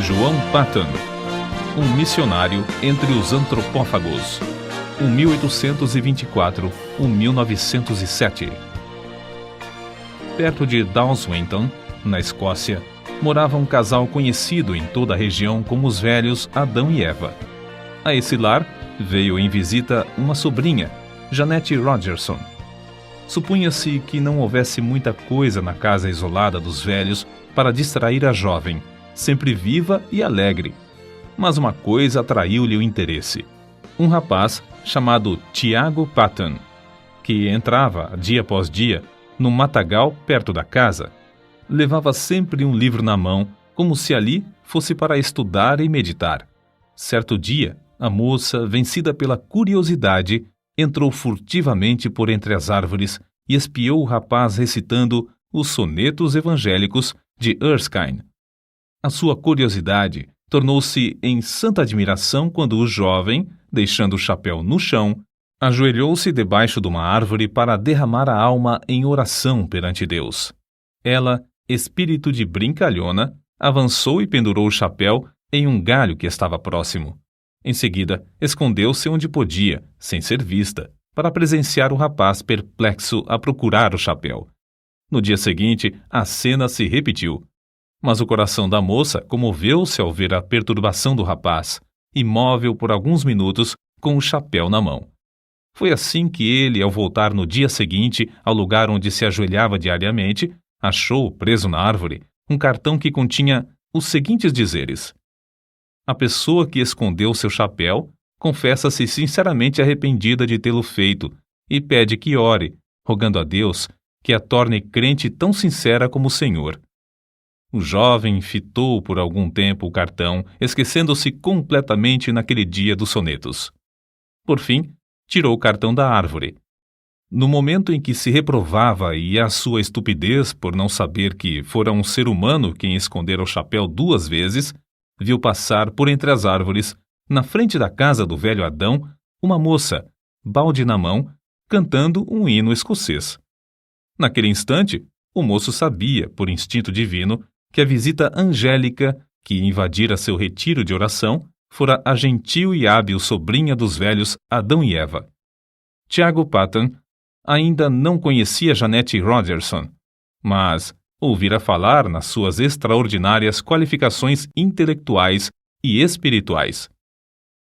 João Patton, um missionário entre os antropófagos, 1824-1907. Perto de Dawswinton, na Escócia, morava um casal conhecido em toda a região como os velhos Adão e Eva. A esse lar veio em visita uma sobrinha, Jeanette Rogerson. Supunha-se que não houvesse muita coisa na casa isolada dos velhos para distrair a jovem, sempre viva e alegre. Mas uma coisa atraiu-lhe o interesse. Um rapaz chamado Tiago Patton, que entrava, dia após dia, no matagal perto da casa. Levava sempre um livro na mão, como se ali fosse para estudar e meditar. Certo dia, a moça, vencida pela curiosidade, entrou furtivamente por entre as árvores e espiou o rapaz recitando os sonetos evangélicos de Erskine. A sua curiosidade tornou-se em santa admiração quando o jovem, deixando o chapéu no chão, ajoelhou-se debaixo de uma árvore para derramar a alma em oração perante Deus. Ela, espírito de brincalhona, avançou e pendurou o chapéu em um galho que estava próximo. Em seguida, escondeu-se onde podia, sem ser vista, para presenciar o rapaz perplexo a procurar o chapéu. No dia seguinte, a cena se repetiu. Mas o coração da moça comoveu-se ao ver a perturbação do rapaz, imóvel por alguns minutos, com o chapéu na mão. Foi assim que ele, ao voltar no dia seguinte ao lugar onde se ajoelhava diariamente, achou, preso na árvore, um cartão que continha os seguintes dizeres: a pessoa que escondeu seu chapéu confessa-se sinceramente arrependida de tê-lo feito e pede que ore, rogando a Deus que a torne crente tão sincera como o Senhor. O jovem fitou por algum tempo o cartão, esquecendo-se completamente naquele dia dos sonetos. Por fim, tirou o cartão da árvore. No momento em que se reprovava e a sua estupidez por não saber que fora um ser humano quem escondera o chapéu 2 vezes, viu passar por entre as árvores, na frente da casa do velho Adão, uma moça, balde na mão, cantando um hino escocês. Naquele instante, o moço sabia, por instinto divino, que a visita angélica que invadira seu retiro de oração fora a gentil e hábil sobrinha dos velhos Adão e Eva. Tiago Patton ainda não conhecia Jeanette Rogerson, mas ouvira falar nas suas extraordinárias qualificações intelectuais e espirituais.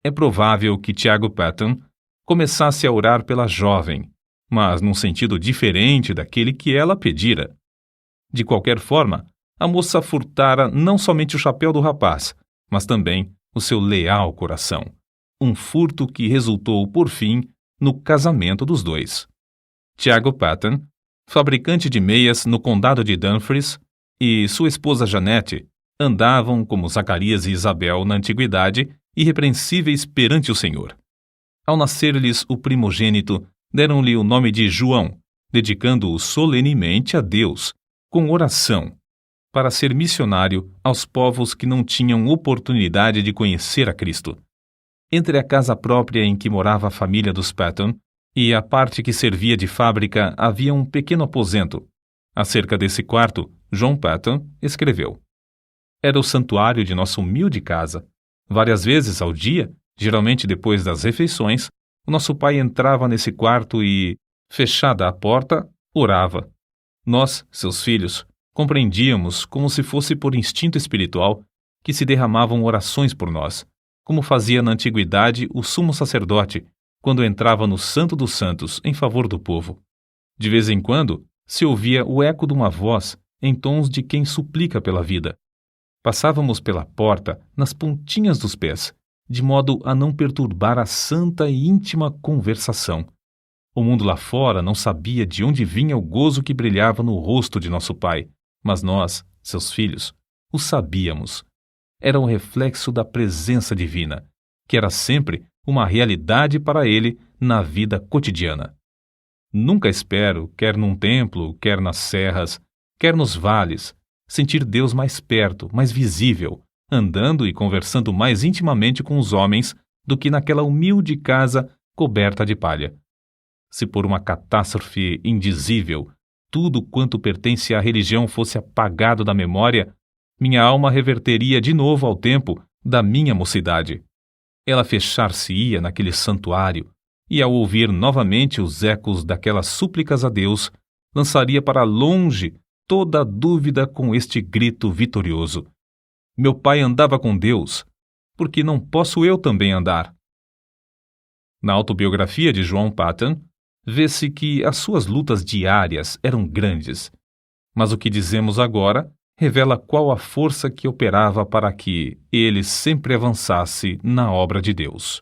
É provável que Tiago Patton começasse a orar pela jovem, mas num sentido diferente daquele que ela pedira. De qualquer forma, a moça furtara não somente o chapéu do rapaz, mas também o seu leal coração. Um furto que resultou, por fim, no casamento dos dois. Tiago Patton, fabricante de meias no condado de Dumfries, e sua esposa Jeanette andavam, como Zacarias e Isabel na antiguidade, irrepreensíveis perante o Senhor. Ao nascer-lhes o primogênito, deram-lhe o nome de João, dedicando-o solenemente a Deus, com oração, para ser missionário aos povos que não tinham oportunidade de conhecer a Cristo. Entre a casa própria em que morava a família dos Patton e a parte que servia de fábrica havia um pequeno aposento. Acerca desse quarto, John Patton escreveu: era o santuário de nossa humilde casa. Várias vezes ao dia, geralmente depois das refeições, o nosso pai entrava nesse quarto e, fechada a porta, orava. Nós, seus filhos, compreendíamos, como se fosse por instinto espiritual, que se derramavam orações por nós, como fazia na antiguidade o sumo sacerdote, quando entrava no Santo dos Santos em favor do povo. De vez em quando, se ouvia o eco de uma voz em tons de quem suplica pela vida. Passávamos pela porta nas pontinhas dos pés, de modo a não perturbar a santa e íntima conversação. O mundo lá fora não sabia de onde vinha o gozo que brilhava no rosto de nosso pai, mas nós, seus filhos, o sabíamos. Era um reflexo da presença divina, que era sempre uma realidade para ele na vida cotidiana. Nunca espero, quer num templo, quer nas serras, quer nos vales, sentir Deus mais perto, mais visível, andando e conversando mais intimamente com os homens do que naquela humilde casa coberta de palha. Se por uma catástrofe indizível tudo quanto pertence à religião fosse apagado da memória, Minha alma reverteria de novo ao tempo da minha mocidade. Ela fechar-se-ia naquele santuário, e ao ouvir novamente os ecos daquelas súplicas a Deus, lançaria para longe toda a dúvida com este grito vitorioso: meu pai andava com Deus, por que não posso eu também andar? Na autobiografia de João Paton, vê-se que as suas lutas diárias eram grandes, mas o que dizemos agora revela qual a força que operava para que ele sempre avançasse na obra de Deus.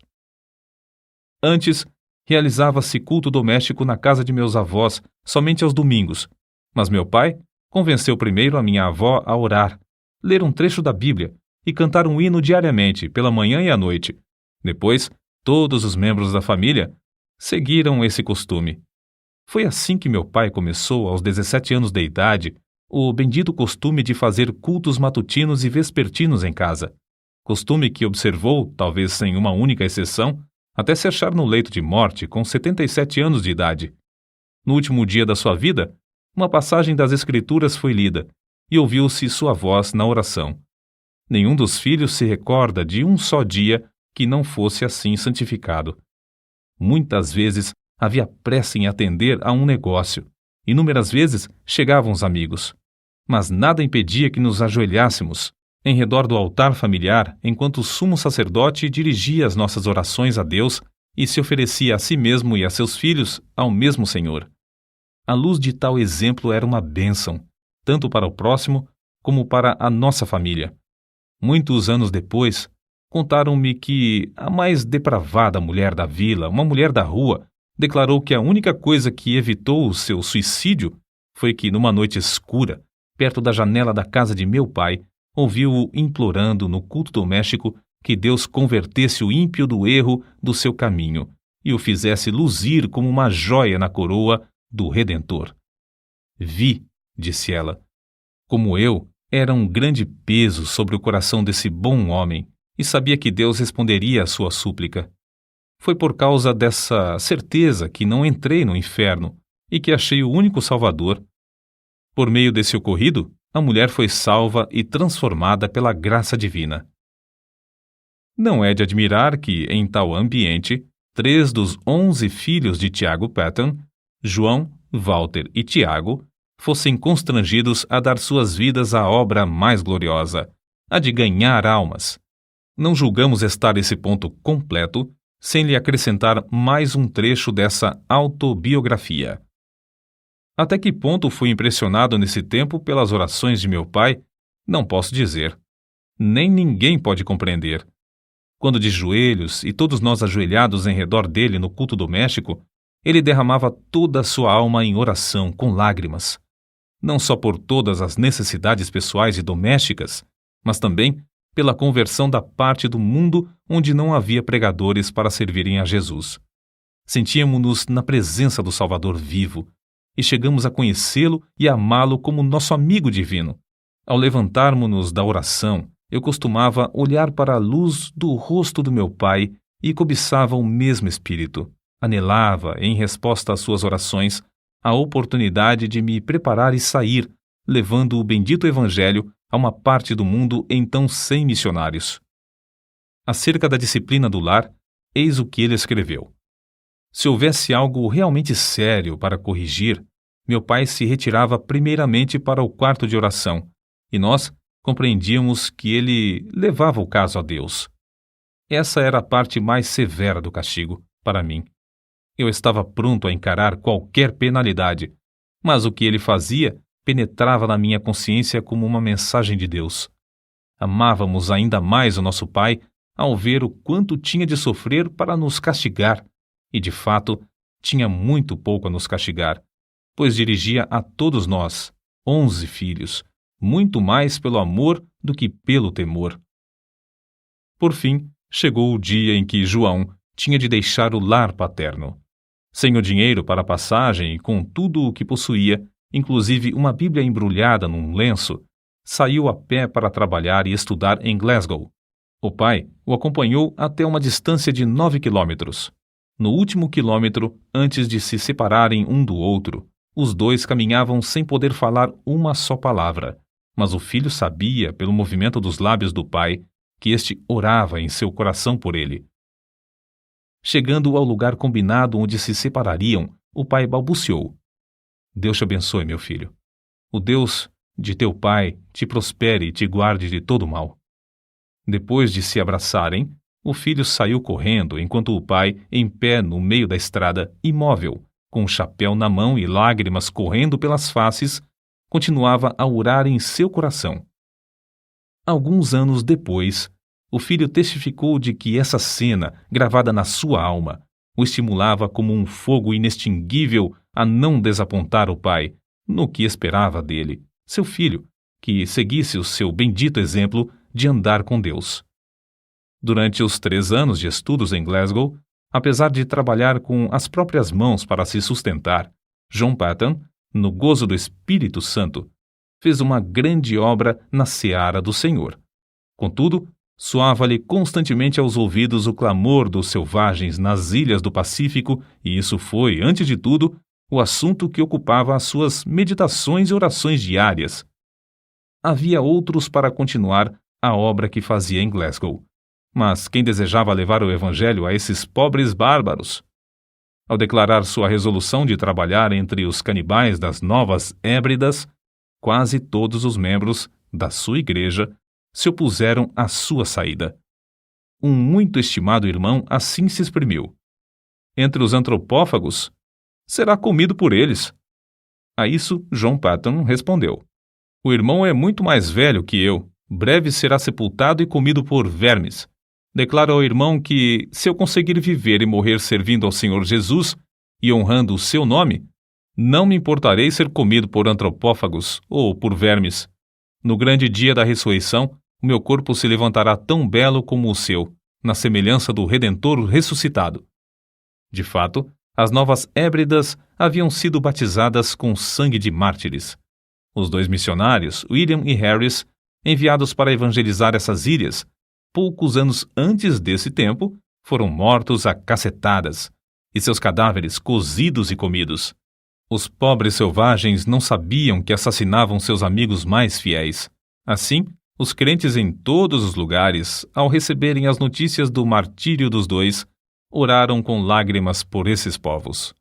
Antes, realizava-se culto doméstico na casa de meus avós somente aos domingos, mas meu pai convenceu primeiro a minha avó a orar, ler um trecho da Bíblia e cantar um hino diariamente, pela manhã e à noite. Depois, todos os membros da família seguiram esse costume. Foi assim que meu pai começou, aos 17 anos de idade, o bendito costume de fazer cultos matutinos e vespertinos em casa. Costume que observou, talvez sem uma única exceção, até se achar no leito de morte com 77 anos de idade. No último dia da sua vida, uma passagem das Escrituras foi lida e ouviu-se sua voz na oração. Nenhum dos filhos se recorda de um só dia que não fosse assim santificado. Muitas vezes havia pressa em atender a um negócio. Inúmeras vezes chegavam os amigos. Mas nada impedia que nos ajoelhássemos em redor do altar familiar enquanto o sumo sacerdote dirigia as nossas orações a Deus e se oferecia a si mesmo e a seus filhos ao mesmo Senhor. A luz de tal exemplo era uma bênção, tanto para o próximo como para a nossa família. Muitos anos depois, contaram-me que a mais depravada mulher da vila, uma mulher da rua, declarou que a única coisa que evitou o seu suicídio foi que, numa noite escura, perto da janela da casa de meu pai, ouviu-o implorando no culto doméstico que Deus convertesse o ímpio do erro do seu caminho e o fizesse luzir como uma joia na coroa do Redentor. Vi, disse ela, como eu era um grande peso sobre o coração desse bom homem e sabia que Deus responderia à sua súplica. Foi por causa dessa certeza que não entrei no inferno e que achei o único Salvador. Por meio desse ocorrido, a mulher foi salva e transformada pela graça divina. Não é de admirar que, em tal ambiente, 3 dos 11 filhos de Tiago Paton, João, Walter e Tiago, fossem constrangidos a dar suas vidas à obra mais gloriosa, a de ganhar almas. Não julgamos estar esse ponto completo sem lhe acrescentar mais um trecho dessa autobiografia. Até que ponto fui impressionado nesse tempo pelas orações de meu pai, não posso dizer. Nem ninguém pode compreender. Quando de joelhos e todos nós ajoelhados em redor dele no culto doméstico, ele derramava toda a sua alma em oração com lágrimas. Não só por todas as necessidades pessoais e domésticas, mas também pela conversão da parte do mundo onde não havia pregadores para servirem a Jesus. Sentíamos-nos na presença do Salvador vivo e chegamos a conhecê-lo e amá-lo como nosso amigo divino. Ao levantarmos-nos da oração, eu costumava olhar para a luz do rosto do meu pai e cobiçava o mesmo espírito. Anelava, em resposta às suas orações, a oportunidade de me preparar e sair, levando o bendito Evangelho a uma parte do mundo então sem missionários. Acerca da disciplina do lar, eis o que ele escreveu. Se houvesse algo realmente sério para corrigir, meu pai se retirava primeiramente para o quarto de oração, e nós compreendíamos que ele levava o caso a Deus. Essa era a parte mais severa do castigo, para mim. Eu estava pronto a encarar qualquer penalidade, mas o que ele fazia penetrava na minha consciência como uma mensagem de Deus. Amávamos ainda mais o nosso pai ao ver o quanto tinha de sofrer para nos castigar, e de fato tinha muito pouco a nos castigar, pois dirigia a todos nós, 11 filhos, muito mais pelo amor do que pelo temor. Por fim, chegou o dia em que João tinha de deixar o lar paterno. Sem o dinheiro para a passagem e com tudo o que possuía, inclusive uma Bíblia embrulhada num lenço, saiu a pé para trabalhar e estudar em Glasgow. O pai o acompanhou até uma distância de 9 quilômetros. No último quilômetro, antes de se separarem um do outro, os dois caminhavam sem poder falar uma só palavra, Mas o filho sabia, pelo movimento dos lábios do pai, que este orava em seu coração por ele. Chegando ao lugar combinado onde se separariam, o pai balbuciou: Deus te abençoe, meu filho. O Deus de teu pai te prospere e te guarde de todo mal. Depois de se abraçarem, o filho saiu correndo, enquanto o pai, em pé no meio da estrada, imóvel, com o chapéu na mão e lágrimas correndo pelas faces, continuava a orar em seu coração. Alguns anos depois, o filho testificou de que essa cena, gravada na sua alma, o estimulava como um fogo inextinguível a não desapontar o pai no que esperava dele, seu filho, que seguisse o seu bendito exemplo de andar com Deus. Durante os 3 anos de estudos em Glasgow, apesar de trabalhar com as próprias mãos para se sustentar, John Paton, no gozo do Espírito Santo, fez uma grande obra na seara do Senhor. Contudo, soava-lhe constantemente aos ouvidos o clamor dos selvagens nas ilhas do Pacífico, e isso foi, antes de tudo, o assunto que ocupava as suas meditações e orações diárias. Havia outros para continuar a obra que fazia em Glasgow, mas quem desejava levar o evangelho a esses pobres bárbaros? Ao declarar sua resolução de trabalhar entre os canibais das Novas Hébridas, quase todos os membros da sua igreja se opuseram à sua saída. Um muito estimado irmão assim se exprimiu: entre os antropófagos, será comido por eles. A isso, John Paton respondeu: o irmão é muito mais velho que eu, breve será sepultado e comido por vermes. Declaro ao irmão que, se eu conseguir viver e morrer servindo ao Senhor Jesus e honrando o seu nome, não me importarei ser comido por antropófagos ou por vermes. No grande dia da ressurreição, o meu corpo se levantará tão belo como o seu, na semelhança do Redentor ressuscitado. De fato, as Novas Hébridas haviam sido batizadas com sangue de mártires. Os 2 missionários, William e Harris, enviados para evangelizar essas ilhas, poucos anos antes desse tempo, foram mortos a cacetadas, e seus cadáveres cozidos e comidos. Os pobres selvagens não sabiam que assassinavam seus amigos mais fiéis. Assim, os crentes em todos os lugares, ao receberem as notícias do martírio dos 2, oraram com lágrimas por esses povos.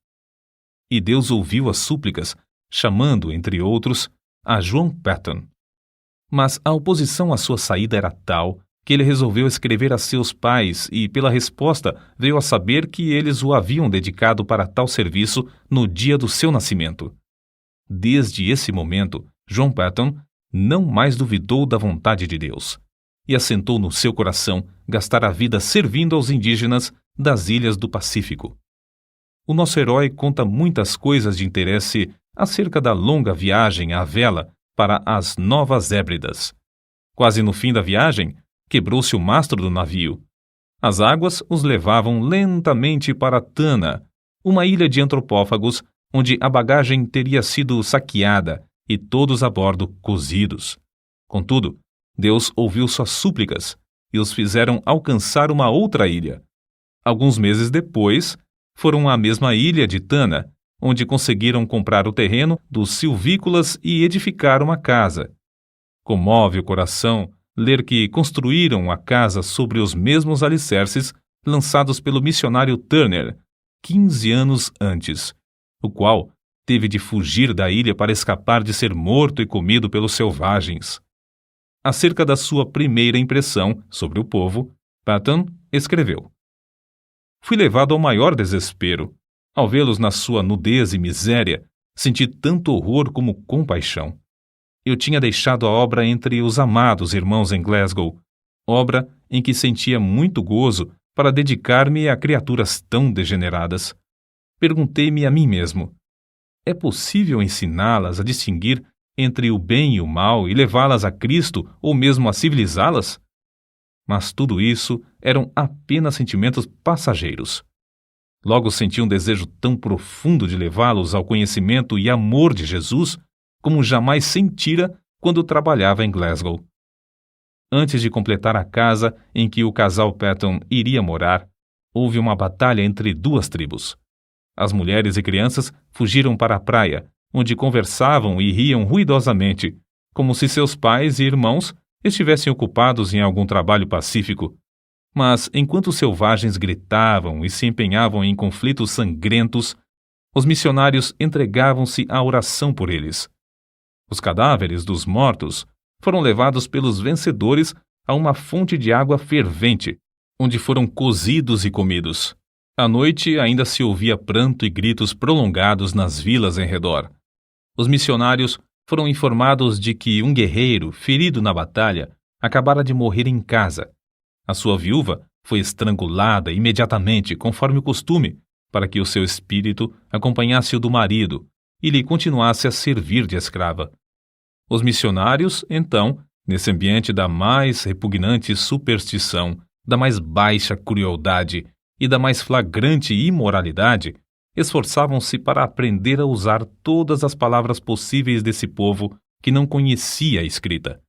E Deus ouviu as súplicas, chamando, entre outros, a John Paton. Mas a oposição à sua saída era tal que ele resolveu escrever a seus pais e, pela resposta, veio a saber que eles o haviam dedicado para tal serviço no dia do seu nascimento. Desde esse momento, John Paton não mais duvidou da vontade de Deus e assentou no seu coração gastar a vida servindo aos indígenas das ilhas do Pacífico. O nosso herói conta muitas coisas de interesse acerca da longa viagem à vela para as Novas Hébridas. Quase no fim da viagem, quebrou-se o mastro do navio. As águas os levavam lentamente para Tana, uma ilha de antropófagos onde a bagagem teria sido saqueada e todos a bordo cozidos. Contudo, Deus ouviu suas súplicas e os fizeram alcançar uma outra ilha. Alguns meses depois, foram à mesma ilha de Tana, onde conseguiram comprar o terreno dos silvícolas e edificar uma casa. Comove o coração ler que construíram a casa sobre os mesmos alicerces lançados pelo missionário Turner 15 anos antes, o qual teve de fugir da ilha para escapar de ser morto e comido pelos selvagens. Acerca da sua primeira impressão sobre o povo, Paton escreveu: fui levado ao maior desespero. Ao vê-los na sua nudez e miséria, senti tanto horror como compaixão. Eu tinha deixado a obra entre os amados irmãos em Glasgow, obra em que sentia muito gozo para dedicar-me a criaturas tão degeneradas. Perguntei-me a mim mesmo: é possível ensiná-las a distinguir entre o bem e o mal e levá-las a Cristo ou mesmo a civilizá-las? Mas tudo isso eram apenas sentimentos passageiros. Logo senti um desejo tão profundo de levá-los ao conhecimento e amor de Jesus como jamais sentira quando trabalhava em Glasgow. Antes de completar a casa em que o casal Paton iria morar, houve uma batalha entre 2 tribos. As mulheres e crianças fugiram para a praia, onde conversavam e riam ruidosamente, como se seus pais e irmãos estivessem ocupados em algum trabalho pacífico. Mas, enquanto os selvagens gritavam e se empenhavam em conflitos sangrentos, os missionários entregavam-se à oração por eles. Os cadáveres dos mortos foram levados pelos vencedores a uma fonte de água fervente, onde foram cozidos e comidos. À noite ainda se ouvia pranto e gritos prolongados nas vilas em redor. Os missionários foram informados de que um guerreiro, ferido na batalha, acabara de morrer em casa. A sua viúva foi estrangulada imediatamente, conforme o costume, para que o seu espírito acompanhasse o do marido e lhe continuasse a servir de escrava. Os missionários, então, nesse ambiente da mais repugnante superstição, da mais baixa crueldade e da mais flagrante imoralidade, esforçavam-se para aprender a usar todas as palavras possíveis desse povo que não conhecia a escrita.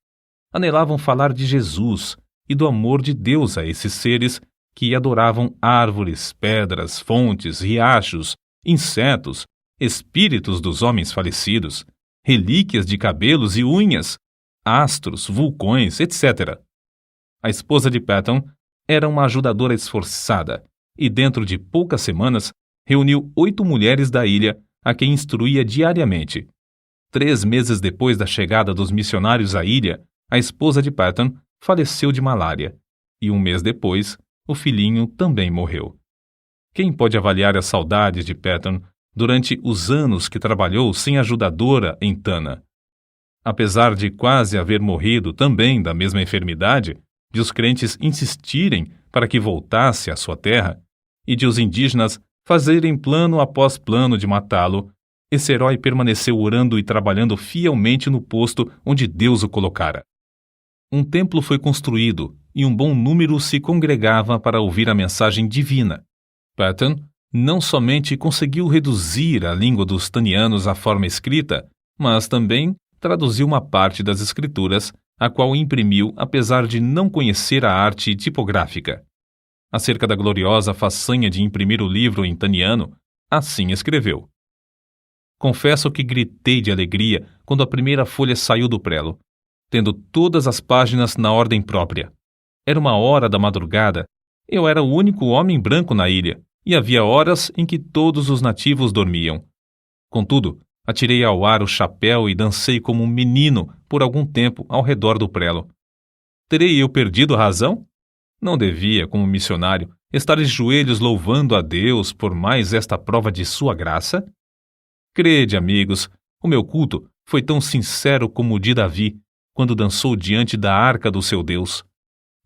Anelavam falar de Jesus e do amor de Deus a esses seres que adoravam árvores, pedras, fontes, riachos, insetos, espíritos dos homens falecidos, relíquias de cabelos e unhas, astros, vulcões, etc. A esposa de Patton era uma ajudadora esforçada e, dentro de poucas semanas, reuniu 8 mulheres da ilha a quem instruía diariamente. 3 meses depois da chegada dos missionários à ilha, a esposa de Patton faleceu de malária e 1 mês depois, o filhinho também morreu. Quem pode avaliar as saudades de Patton durante os anos que trabalhou sem ajudadora em Tana? Apesar de quase haver morrido também da mesma enfermidade, de os crentes insistirem para que voltasse à sua terra e de os indígenas fazerem plano após plano de matá-lo, esse herói permaneceu orando e trabalhando fielmente no posto onde Deus o colocara. Um templo foi construído e um bom número se congregava para ouvir a mensagem divina. Patton não somente conseguiu reduzir a língua dos tanianos à forma escrita, mas também traduziu uma parte das escrituras, a qual imprimiu apesar de não conhecer a arte tipográfica. Acerca da gloriosa façanha de imprimir o livro em taniano, assim escreveu: Confesso que gritei de alegria quando a primeira folha saiu do prelo, tendo todas as páginas na ordem própria. Era 1h da madrugada, eu era o único homem branco na ilha, e havia horas em que todos os nativos dormiam. Contudo, atirei ao ar o chapéu e dancei como um menino por algum tempo ao redor do prelo. Terei eu perdido a razão? Não devia, como missionário, estar de joelhos louvando a Deus por mais esta prova de sua graça? Crede, amigos, o meu culto foi tão sincero como o de Davi, quando dançou diante da arca do seu Deus.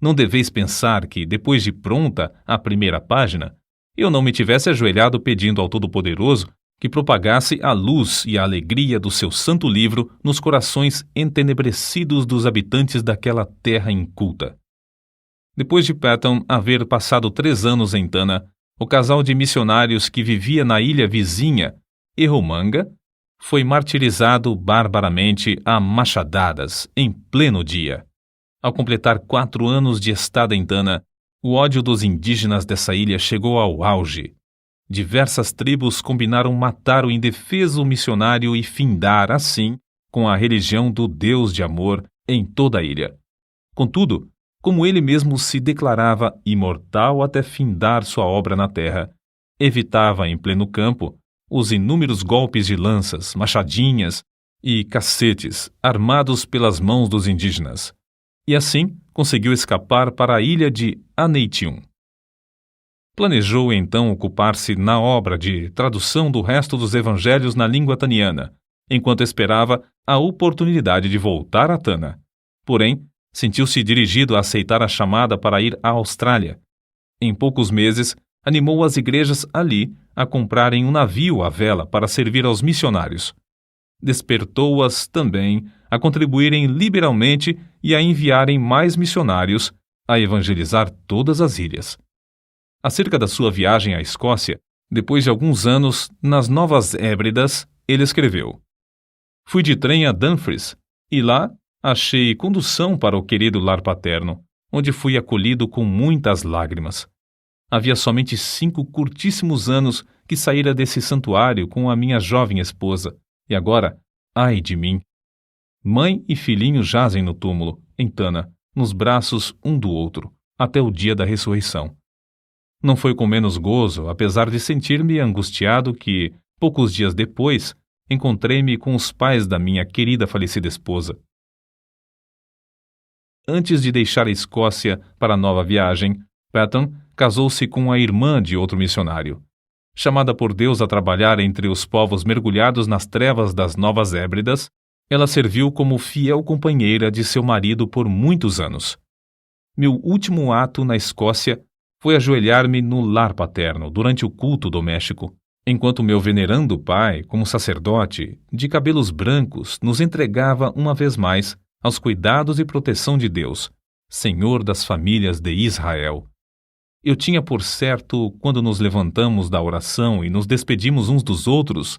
Não deveis pensar que, depois de pronta a primeira página, eu não me tivesse ajoelhado pedindo ao Todo-Poderoso que propagasse a luz e a alegria do seu santo livro nos corações entenebrecidos dos habitantes daquela terra inculta. Depois de Patton haver passado 3 anos em Tana, o casal de missionários que vivia na ilha vizinha, Erromanga, foi martirizado barbaramente a machadadas em pleno dia. Ao completar 4 anos de estada em Tana, o ódio dos indígenas dessa ilha chegou ao auge. Diversas tribos combinaram matar o indefeso missionário e findar, assim, com a religião do Deus de amor em toda a ilha. Contudo, como ele mesmo se declarava imortal até findar sua obra na terra, evitava em pleno campo os inúmeros golpes de lanças, machadinhas e cacetes armados pelas mãos dos indígenas, e assim conseguiu escapar para a ilha de Aneitium. Planejou então ocupar-se na obra de tradução do resto dos evangelhos na língua taniana, enquanto esperava a oportunidade de voltar a Tana. Porém, sentiu-se dirigido a aceitar a chamada para ir à Austrália. Em poucos meses, animou as igrejas ali a comprarem um navio à vela para servir aos missionários. Despertou-as também a contribuírem liberalmente e a enviarem mais missionários a evangelizar todas as ilhas. Acerca da sua viagem à Escócia, depois de alguns anos nas Novas Hébridas, ele escreveu: Fui de trem a Dumfries e lá achei condução para o querido lar paterno, onde fui acolhido com muitas lágrimas. Havia somente 5 curtíssimos anos que saíra desse santuário com a minha jovem esposa, e agora, ai de mim! Mãe e filhinho jazem no túmulo, em Tana, nos braços um do outro, até o dia da ressurreição. Não foi com menos gozo, apesar de sentir-me angustiado, que, poucos dias depois, encontrei-me com os pais da minha querida falecida esposa. Antes de deixar a Escócia para a nova viagem, Patton casou-se com a irmã de outro missionário. Chamada por Deus a trabalhar entre os povos mergulhados nas trevas das Novas Hébridas, ela serviu como fiel companheira de seu marido por muitos anos. Meu último ato na Escócia foi ajoelhar-me no lar paterno durante o culto doméstico, enquanto meu venerando pai, como sacerdote, de cabelos brancos, nos entregava uma vez mais aos cuidados e proteção de Deus, Senhor das famílias de Israel. Eu tinha por certo, quando nos levantamos da oração e nos despedimos uns dos outros,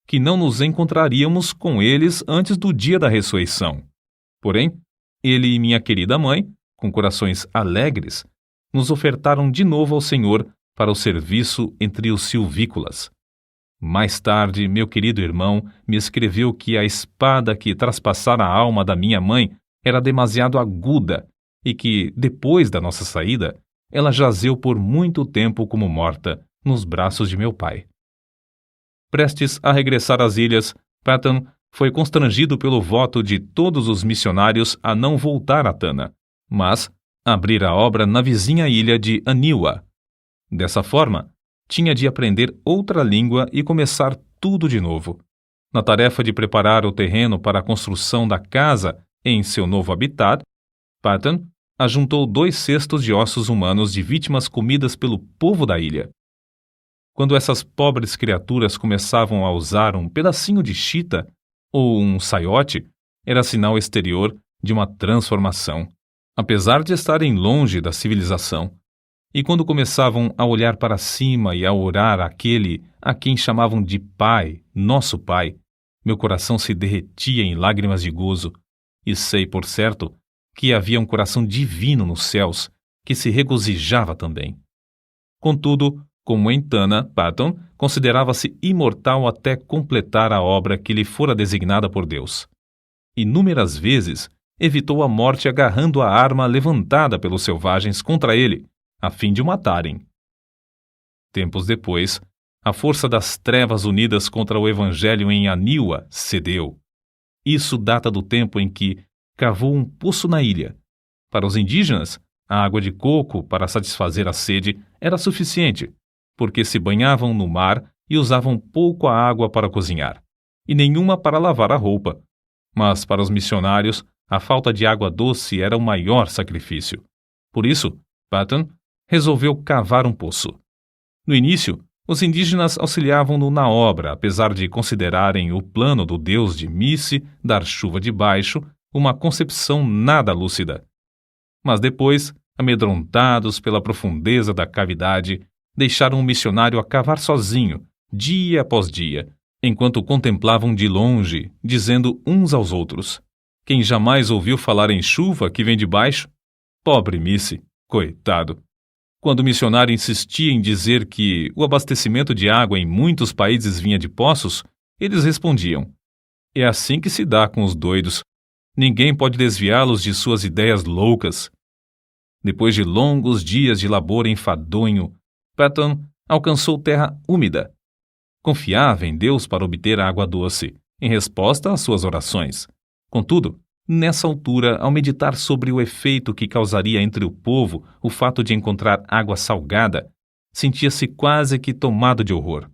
que não nos encontraríamos com eles antes do dia da ressurreição. Porém, ele e minha querida mãe, com corações alegres, nos ofertaram de novo ao Senhor para o serviço entre os silvícolas. Mais tarde, meu querido irmão me escreveu que a espada que traspassara a alma da minha mãe era demasiado aguda e que, depois da nossa saída, ela jazeu por muito tempo como morta nos braços de meu pai. Prestes a regressar às ilhas, Patton foi constrangido pelo voto de todos os missionários a não voltar a Tana, mas abrir a obra na vizinha ilha de Aniwa. Dessa forma, tinha de aprender outra língua e começar tudo de novo. Na tarefa de preparar o terreno para a construção da casa em seu novo habitat, Patton ajuntou 2 cestos de ossos humanos de vítimas comidas pelo povo da ilha. Quando essas pobres criaturas começavam a usar um pedacinho de chita ou um saiote, era sinal exterior de uma transformação, apesar de estarem longe da civilização. E quando começavam a olhar para cima e a orar àquele a quem chamavam de Pai, nosso Pai, meu coração se derretia em lágrimas de gozo, e sei, por certo, que havia um coração divino nos céus que se regozijava também. Contudo, como em Tana, Patton considerava-se imortal até completar a obra que lhe fora designada por Deus. Inúmeras vezes evitou a morte agarrando a arma levantada pelos selvagens contra ele, a fim de o matarem. Tempos depois, a força das trevas unidas contra o Evangelho em Aniwa cedeu. Isso data do tempo em que cavou um poço na ilha. Para os indígenas, a água de coco para satisfazer a sede era suficiente, porque se banhavam no mar e usavam pouco a água para cozinhar, e nenhuma para lavar a roupa. Mas para os missionários, a falta de água doce era o maior sacrifício. Por isso, Patton resolveu cavar um poço. No início, os indígenas auxiliavam-no na obra, apesar de considerarem o plano do deus de Misse dar chuva de baixo uma concepção nada lúcida. Mas depois, amedrontados pela profundeza da cavidade, deixaram o missionário a cavar sozinho, dia após dia, enquanto contemplavam de longe, dizendo uns aos outros: quem jamais ouviu falar em chuva que vem de baixo? Pobre Misse, coitado! Quando o missionário insistia em dizer que o abastecimento de água em muitos países vinha de poços, eles respondiam: é assim que se dá com os doidos. Ninguém pode desviá-los de suas ideias loucas. Depois de longos dias de labor enfadonho, Patton alcançou terra úmida. Confiava em Deus para obter água doce, em resposta às suas orações. Contudo, nessa altura, ao meditar sobre o efeito que causaria entre o povo o fato de encontrar água salgada, sentia-se quase que tomado de horror.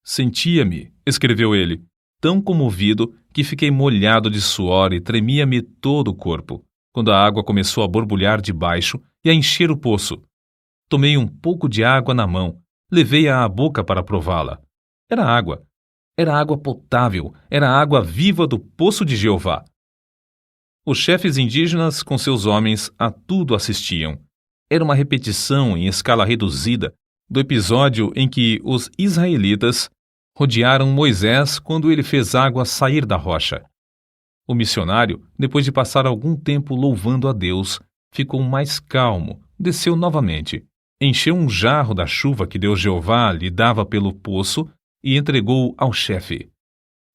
Sentia-me, escreveu ele, tão comovido que fiquei molhado de suor e tremia-me todo o corpo, quando a água começou a borbulhar de baixo e a encher o poço. Tomei um pouco de água na mão, levei-a à boca para prová-la. Era água potável, era a água viva do poço de Jeová. Os chefes indígenas, com seus homens, a tudo assistiam. Era uma repetição em escala reduzida do episódio em que os israelitas rodearam Moisés quando ele fez água sair da rocha. O missionário, depois de passar algum tempo louvando a Deus, ficou mais calmo, desceu novamente, encheu um jarro da chuva que Deus Jeová lhe dava pelo poço e entregou-o ao chefe.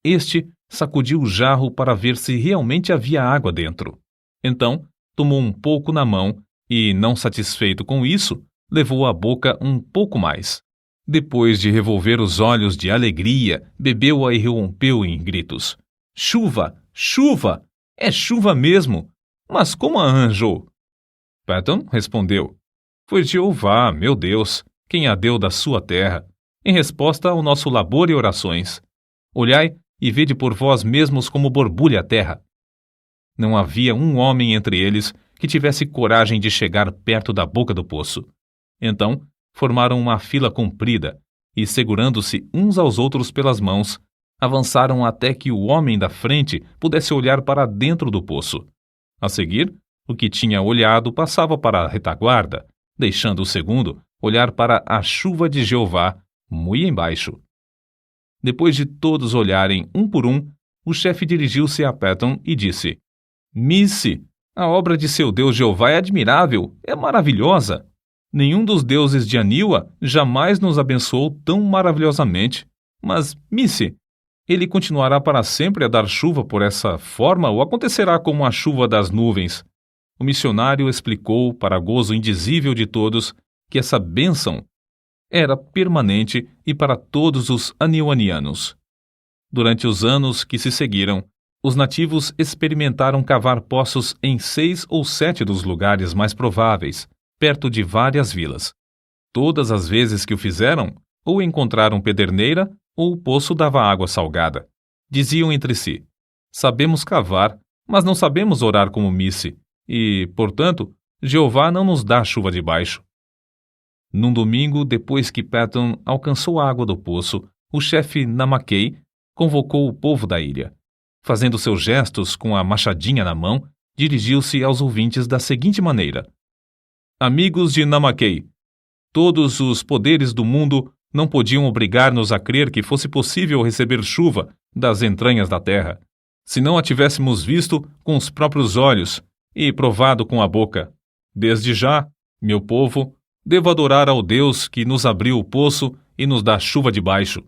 Este sacudiu o jarro para ver se realmente havia água dentro. Então, tomou um pouco na mão e, não satisfeito com isso, levou à boca um pouco mais. Depois de revolver os olhos de alegria, bebeu-a e rompeu em gritos. Chuva! Chuva! É chuva mesmo! Mas como a arranjou? Patton respondeu. Foi Jeová, meu Deus, quem a deu da sua terra, em resposta ao nosso labor e orações. Olhai e vede por vós mesmos como borbulha a terra. Não havia um homem entre eles que tivesse coragem de chegar perto da boca do poço. Então, formaram uma fila comprida e, segurando-se uns aos outros pelas mãos, avançaram até que o homem da frente pudesse olhar para dentro do poço. A seguir, o que tinha olhado passava para a retaguarda, deixando o segundo olhar para a chuva de Jeová, muito embaixo. Depois de todos olharem um por um, o chefe dirigiu-se a Patton e disse: Missy, a obra de seu Deus Jeová é admirável, é maravilhosa. Nenhum dos deuses de Aniwa jamais nos abençoou tão maravilhosamente. Mas, Missy, ele continuará para sempre a dar chuva por essa forma ou acontecerá como a chuva das nuvens? O missionário explicou, para gozo indizível de todos, que essa bênção era permanente e para todos os aniwanianos. Durante os anos que se seguiram, os nativos experimentaram cavar poços em 6 ou 7 dos lugares mais prováveis, perto de várias vilas. Todas as vezes que o fizeram, ou encontraram pederneira, ou o poço dava água salgada. Diziam entre si: sabemos cavar, mas não sabemos orar como Missy, e, portanto, Jeová não nos dá chuva de baixo. Num domingo, depois que Patton alcançou a água do poço, o chefe Namakei convocou o povo da ilha. Fazendo seus gestos com a machadinha na mão, dirigiu-se aos ouvintes da seguinte maneira: Amigos de Namakei, todos os poderes do mundo não podiam obrigar-nos a crer que fosse possível receber chuva das entranhas da terra, se não a tivéssemos visto com os próprios olhos e provado com a boca. Desde já, meu povo, devo adorar ao Deus que nos abriu o poço e nos dá chuva de baixo.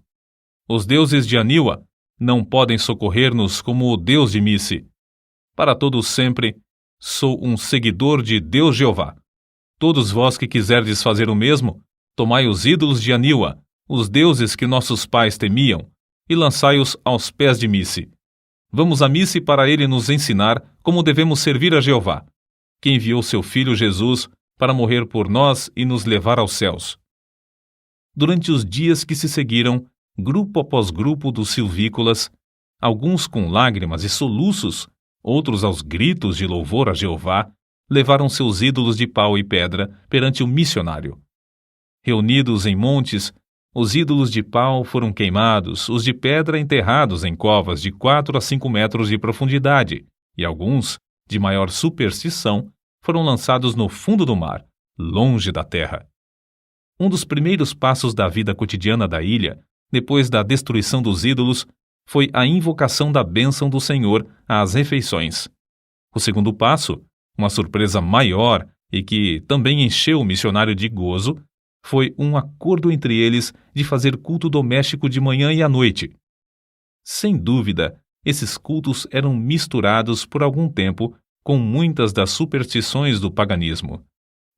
Os deuses de Aniwa não podem socorrer-nos como o Deus de Missy. Para todos sempre, sou um seguidor de Deus Jeová. Todos vós que quiserdes fazer o mesmo, tomai os ídolos de Aniwa, os deuses que nossos pais temiam, e lançai-os aos pés de Missy. Vamos a Missy para ele nos ensinar como devemos servir a Jeová, que enviou seu filho Jesus para morrer por nós e nos levar aos céus. Durante os dias que se seguiram, grupo após grupo dos silvícolas, alguns com lágrimas e soluços, outros aos gritos de louvor a Jeová, levaram seus ídolos de pau e pedra perante o missionário. Reunidos em montes, os ídolos de pau foram queimados, os de pedra enterrados em covas de 4 a 5 metros de profundidade, e alguns, de maior superstição, foram lançados no fundo do mar, longe da terra. Um dos primeiros passos da vida cotidiana da ilha, depois da destruição dos ídolos, foi a invocação da bênção do Senhor às refeições. O segundo passo, uma surpresa maior e que também encheu o missionário de gozo, foi um acordo entre eles de fazer culto doméstico de manhã e à noite. Sem dúvida, esses cultos eram misturados por algum tempo com muitas das superstições do paganismo.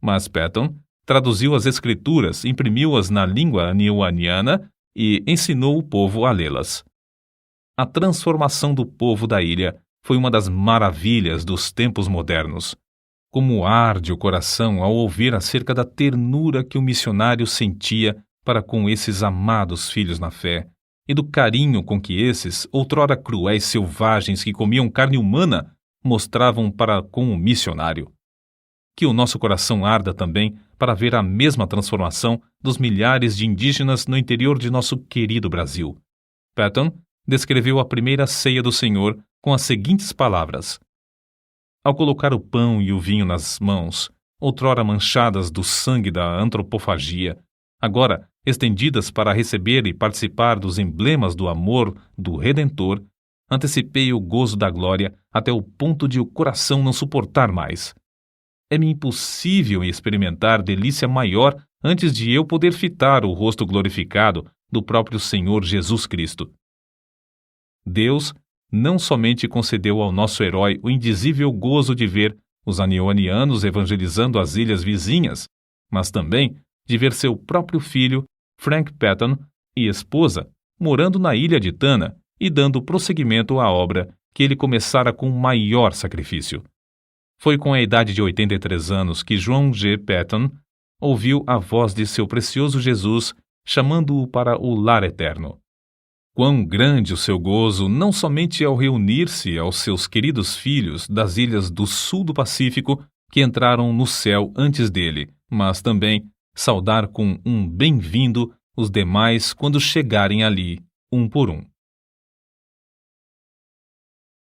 Mas Patton traduziu as escrituras, imprimiu-as na língua aniwaniana e ensinou o povo a lê-las. A transformação do povo da ilha foi uma das maravilhas dos tempos modernos. Como arde o coração ao ouvir acerca da ternura que o missionário sentia para com esses amados filhos na fé, e do carinho com que esses, outrora cruéis selvagens que comiam carne humana, mostravam para com o missionário. Que o nosso coração arda também para ver a mesma transformação dos milhares de indígenas no interior de nosso querido Brasil. Patton descreveu a primeira ceia do Senhor com as seguintes palavras: ao colocar o pão e o vinho nas mãos, outrora manchadas do sangue da antropofagia, agora estendidas para receber e participar dos emblemas do amor do Redentor, antecipei o gozo da glória até o ponto de o coração não suportar mais. É-me impossível experimentar delícia maior antes de eu poder fitar o rosto glorificado do próprio Senhor Jesus Cristo. Deus não somente concedeu ao nosso herói o indizível gozo de ver os anionianos evangelizando as ilhas vizinhas, mas também de ver seu próprio filho, Frank Patton, e esposa, morando na ilha de Tanna e dando prosseguimento à obra que ele começara com maior sacrifício. Foi com a idade de 83 anos que João G. Patton ouviu a voz de seu precioso Jesus chamando-o para o lar eterno. Quão grande o seu gozo, não somente ao reunir-se aos seus queridos filhos das ilhas do sul do Pacífico que entraram no céu antes dele, mas também saudar com um bem-vindo os demais quando chegarem ali, um por um.